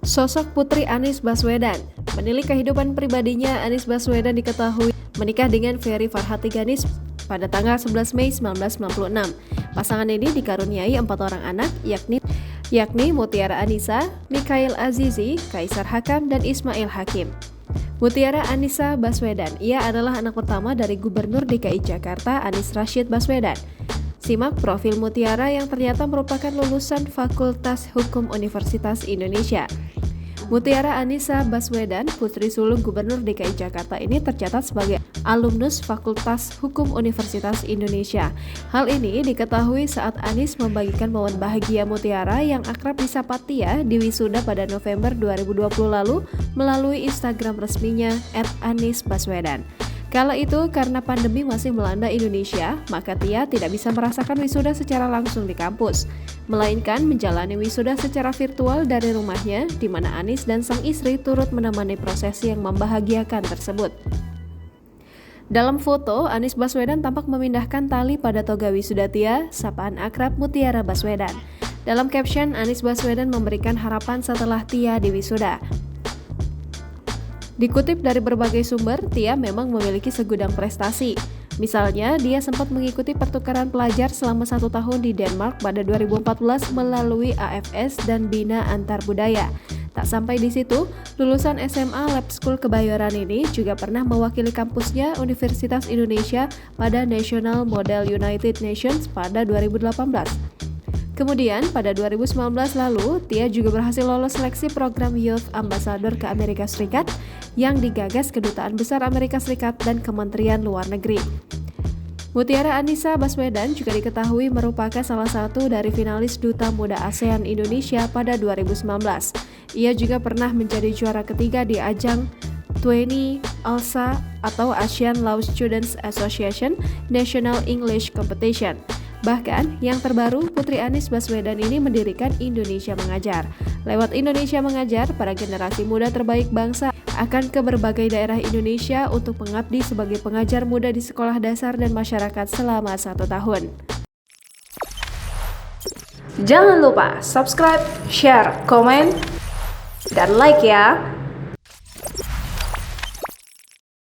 Sosok Putri Anies Baswedan. Menilik kehidupan pribadinya, Anies Baswedan diketahui menikah dengan Ferry Farhati Ganis pada tanggal 11 Mei 1996. Pasangan ini dikaruniai 4 orang anak, yakni Mutiara Anissa, Mikhail Azizi, Kaisar Hakam, dan Ismail Hakim. Mutiara Anissa Baswedan, ia adalah anak pertama dari Gubernur DKI Jakarta Anies Rashid Baswedan. Simak profil Mutiara yang ternyata merupakan lulusan Fakultas Hukum Universitas Indonesia. Mutiara Anissa Baswedan, putri sulung Gubernur DKI Jakarta ini tercatat sebagai alumnus Fakultas Hukum Universitas Indonesia. Hal ini diketahui saat Anies membagikan momen bahagia Mutiara yang akrab disapa Tia di wisuda pada November 2020 lalu melalui Instagram resminya @anisbaswedan. Kala itu, karena pandemi masih melanda Indonesia, maka Tia tidak bisa merasakan wisuda secara langsung di kampus, melainkan menjalani wisuda secara virtual dari rumahnya, di mana Anies dan sang istri turut menemani prosesi yang membahagiakan tersebut. Dalam foto, Anies Baswedan tampak memindahkan tali pada toga wisuda Tia, sapaan akrab Mutiara Baswedan. Dalam caption, Anies Baswedan memberikan harapan setelah Tia di wisuda. Dikutip dari berbagai sumber, Tia memang memiliki segudang prestasi. Misalnya, dia sempat mengikuti pertukaran pelajar selama 1 tahun di Denmark pada 2014 melalui AFS dan Bina Antar Budaya. Tak sampai di situ, lulusan SMA Lab School Kebayoran ini juga pernah mewakili kampusnya Universitas Indonesia pada National Model United Nations pada 2018. Kemudian, pada 2019 lalu, Tia juga berhasil lolos seleksi program Youth Ambassador ke Amerika Serikat yang digagas Kedutaan Besar Amerika Serikat dan Kementerian Luar Negeri. Mutiara Anissa Baswedan juga diketahui merupakan salah satu dari finalis Duta Muda ASEAN Indonesia pada 2019. Ia juga pernah menjadi juara ketiga di ajang 20 ALSA atau Asian Law Students Association National English Competition. Bahkan, yang terbaru, Putri Anies Baswedan ini mendirikan Indonesia Mengajar. Lewat Indonesia Mengajar, para generasi muda terbaik bangsa akan ke berbagai daerah Indonesia untuk mengabdi sebagai pengajar muda di sekolah dasar dan masyarakat selama 1 tahun. Jangan lupa subscribe, share, komen, dan like ya!